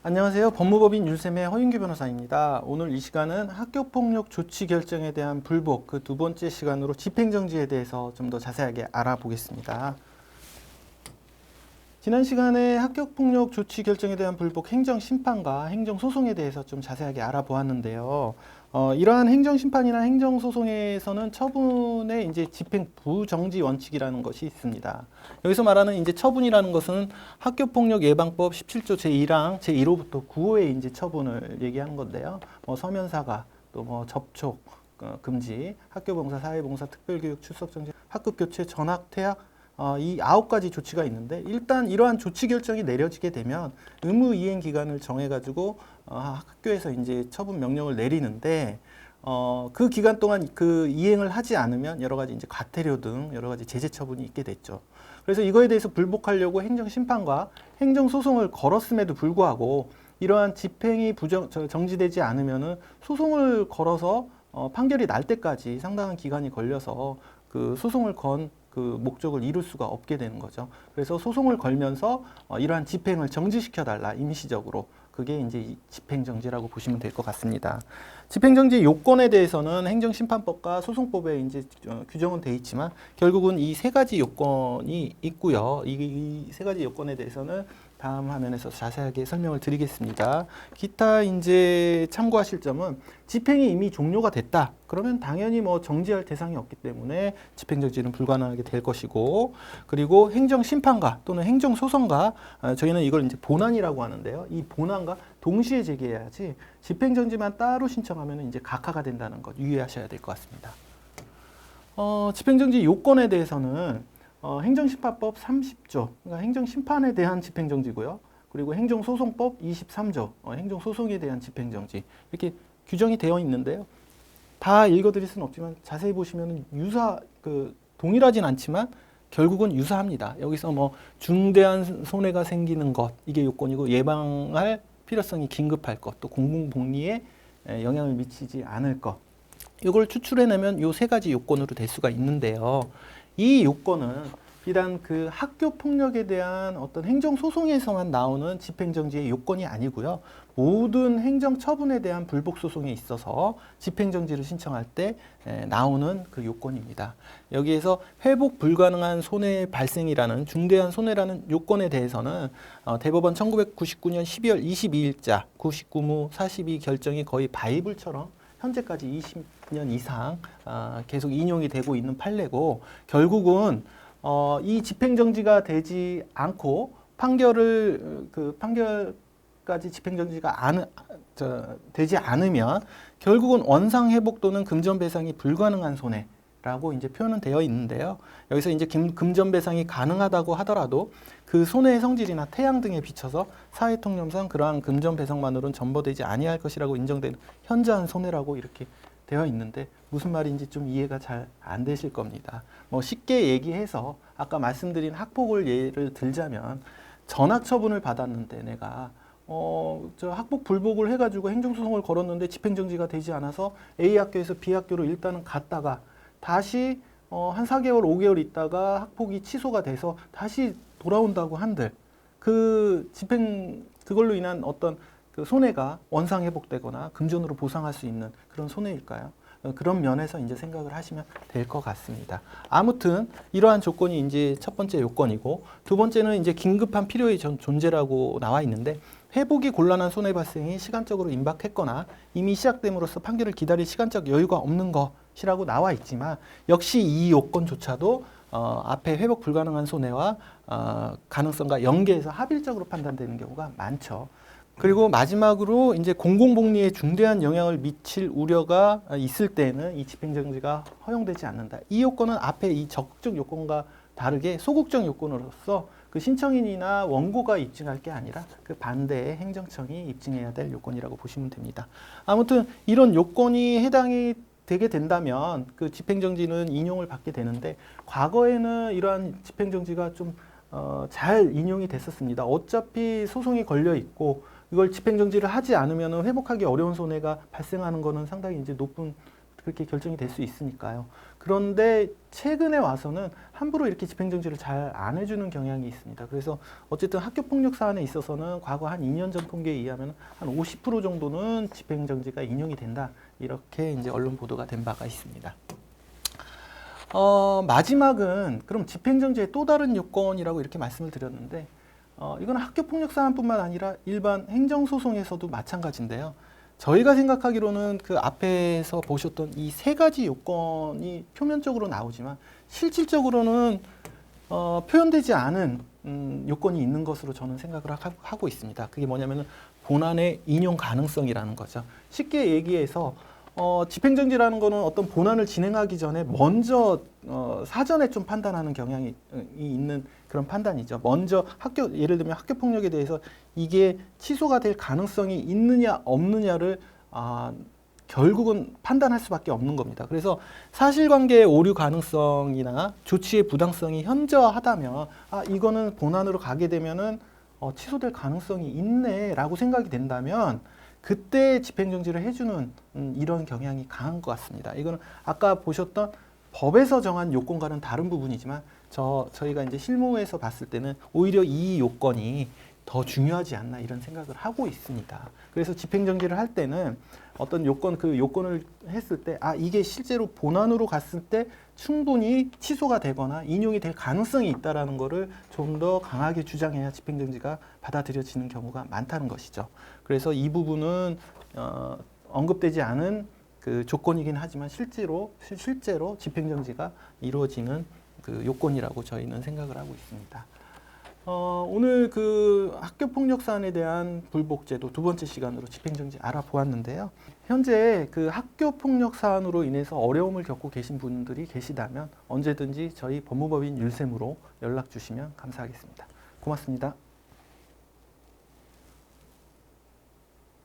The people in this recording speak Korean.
안녕하세요. 법무법인 율쌤의 허윤규 변호사입니다. 오늘 이 시간은 학교폭력 조치 결정에 대한 불복 그 두 번째 시간으로 집행정지에 대해서 좀 더 자세하게 알아보겠습니다. 지난 시간에 학교폭력 조치 결정에 대한 불복 행정심판과 행정소송에 대해서 좀 자세하게 알아보았는데요. 이러한 행정심판이나 행정소송에서는 처분의 이제 집행 부정지 원칙이라는 것이 있습니다. 여기서 말하는 이제 처분이라는 것은 학교폭력 예방법 17조 제1항 제1호부터 9호의 이제 처분을 얘기하는 건데요. 서면사과 또 접촉 금지, 학교봉사, 사회봉사, 특별교육, 출석정지, 학급교체, 전학, 퇴학 이 9가지 조치가 있는데 일단 이러한 조치 결정이 내려지게 되면 의무 이행 기간을 정해가지고 학교에서 이제 처분 명령을 내리는데 그 기간 동안 그 이행을 하지 않으면 여러 가지 이제 과태료 등 여러 가지 제재 처분이 있게 됐죠. 그래서 이거에 대해서 불복하려고 행정심판과 행정소송을 걸었음에도 불구하고 이러한 집행이 정지되지 않으면은 소송을 걸어서 판결이 날 때까지 상당한 기간이 걸려서 그 소송을 건 그 목적을 이룰 수가 없게 되는 거죠. 그래서 소송을 걸면서 이러한 집행을 정지시켜달라 임시적으로. 그게 이제 집행정지라고 보시면 될 것 같습니다. 집행정지 요건에 대해서는 행정심판법과 소송법에 이제 규정은 돼 있지만 결국은 이 세 가지 요건이 있고요. 이 세 가지 요건에 대해서는 다음 화면에서 자세하게 설명을 드리겠습니다. 기타 이제 참고하실 점은 집행이 이미 종료가 됐다. 그러면 당연히 정지할 대상이 없기 때문에 집행정지는 불가능하게 될 것이고, 그리고 행정심판과 또는 행정소송과 저희는 이걸 이제 본안이라고 하는데요. 이 본안과 동시에 제기해야지 집행정지만 따로 신청하면 이제 각하가 된다는 것 유의하셔야 될 것 같습니다. 집행정지 요건에 대해서는 행정심판법 30조, 그러니까 행정심판에 대한 집행정지고요. 그리고 행정소송법 23조, 행정소송에 대한 집행정지 이렇게 규정이 되어 있는데요. 다 읽어드릴 수는 없지만 자세히 보시면 동일하진 않지만 결국은 유사합니다. 여기서 중대한 손해가 생기는 것 이게 요건이고 예방할 필요성이 긴급할 것, 또 공공복리에 영향을 미치지 않을 것 이걸 추출해내면 요 세 가지 요건으로 될 수가 있는데요. 이 요건은 비단 그 학교 폭력에 대한 어떤 행정 소송에서만 나오는 집행정지의 요건이 아니고요. 모든 행정 처분에 대한 불복 소송에 있어서 집행정지를 신청할 때 나오는 그 요건입니다. 여기에서 회복 불가능한 손해 발생이라는 중대한 손해라는 요건에 대해서는 대법원 1999년 12월 22일자 99무 42 결정이 거의 바이블처럼 현재까지 20년 이상 계속 인용이 되고 있는 판례고, 결국은 이 집행정지가 되지 않고 판결까지 집행정지가 되지 않으면 결국은 원상회복 또는 금전배상이 불가능한 손해라고 이제 표현은 되어 있는데요. 여기서 이제 금전배상이 가능하다고 하더라도 그 손해의 성질이나 태양 등에 비춰서 사회통념상 그러한 금전배상만으로는 전보되지 아니할 것이라고 인정되는 현저한 손해라고 이렇게 되어 있는데 무슨 말인지 좀 이해가 잘 안 되실 겁니다. 쉽게 얘기해서 아까 말씀드린 학폭을 예를 들자면 전학 처분을 받았는데 내가 저 학폭 불복을 해가지고 행정소송을 걸었는데 집행정지가 되지 않아서 A 학교에서 B 학교로 일단은 갔다가 다시 한 4개월, 5개월 있다가 학폭이 취소가 돼서 다시 돌아온다고 한들 그걸로 인한 어떤 그 손해가 원상 회복되거나 금전으로 보상할 수 있는 그런 손해일까요? 그런 면에서 이제 생각을 하시면 될 것 같습니다. 아무튼 이러한 조건이 이제 첫 번째 요건이고, 두 번째는 이제 긴급한 필요의 존재라고 나와 있는데, 회복이 곤란한 손해 발생이 시간적으로 임박했거나 이미 시작됨으로써 판결을 기다릴 시간적 여유가 없는 것이라고 나와 있지만, 역시 이 요건조차도 앞에 회복 불가능한 손해와 가능성과 연계해서 합일적으로 판단되는 경우가 많죠. 그리고 마지막으로 이제 공공복리에 중대한 영향을 미칠 우려가 있을 때는 이 집행정지가 허용되지 않는다. 이 요건은 앞에 이 적극적 요건과 다르게 소극적 요건으로서 그 신청인이나 원고가 입증할 게 아니라 그 반대의 행정청이 입증해야 될 요건이라고 보시면 됩니다. 아무튼 이런 요건이 해당이 되게 된다면 그 집행정지는 인용을 받게 되는데, 과거에는 이러한 집행정지가 좀 잘 인용이 됐었습니다. 어차피 소송이 걸려 있고 이걸 집행정지를 하지 않으면 회복하기 어려운 손해가 발생하는 것은 상당히 이제 높은 그렇게 결정이 될 수 있으니까요. 그런데 최근에 와서는 함부로 이렇게 집행정지를 잘 안 해주는 경향이 있습니다. 그래서 어쨌든 학교폭력 사안에 있어서는 과거 한 2년 전 통계에 의하면 한 50% 정도는 집행정지가 인용이 된다. 이렇게 이제 언론 보도가 된 바가 있습니다. 마지막은 그럼 집행정지의 또 다른 요건이라고 이렇게 말씀을 드렸는데 이건 학교폭력 사안뿐만 아니라 일반 행정소송에서도 마찬가지인데요. 저희가 생각하기로는 그 앞에서 보셨던 이 세 가지 요건이 표면적으로 나오지만 실질적으로는 표현되지 않은 요건이 있는 것으로 저는 생각을 하고 있습니다. 그게 뭐냐면은 본안의 인용 가능성이라는 거죠. 쉽게 얘기해서 집행정지라는 거는 어떤 본안을 진행하기 전에 먼저 사전에 좀 판단하는 경향이 있는 그런 판단이죠. 먼저 예를 들면 학교폭력에 대해서 이게 취소가 될 가능성이 있느냐 없느냐를 결국은 판단할 수밖에 없는 겁니다. 그래서 사실관계의 오류 가능성이나 조치의 부당성이 현저하다면 이거는 본안으로 가게 되면은 취소될 가능성이 있네라고 생각이 된다면 그때 집행정지를 해주는 이런 경향이 강한 것 같습니다. 이거는 아까 보셨던 법에서 정한 요건과는 다른 부분이지만 저희가 이제 실무에서 봤을 때는 오히려 이 요건이 더 중요하지 않나 이런 생각을 하고 있습니다. 그래서 집행정지를 할 때는 어떤 그 요건을 했을 때 이게 실제로 본안으로 갔을 때 충분히 취소가 되거나 인용이 될 가능성이 있다라는 거를 좀 더 강하게 주장해야 집행정지가 받아들여지는 경우가 많다는 것이죠. 그래서 이 부분은 언급되지 않은 그 조건이긴 하지만 실제로 집행정지가 이루어지는 그 요건이라고 저희는 생각을 하고 있습니다. 오늘 그 학교폭력 사안에 대한 불복제도 두 번째 시간으로 집행정지 알아보았는데요. 현재 그 학교폭력 사안으로 인해서 어려움을 겪고 계신 분들이 계시다면 언제든지 저희 법무법인 율쌤으로 연락 주시면 감사하겠습니다. 고맙습니다.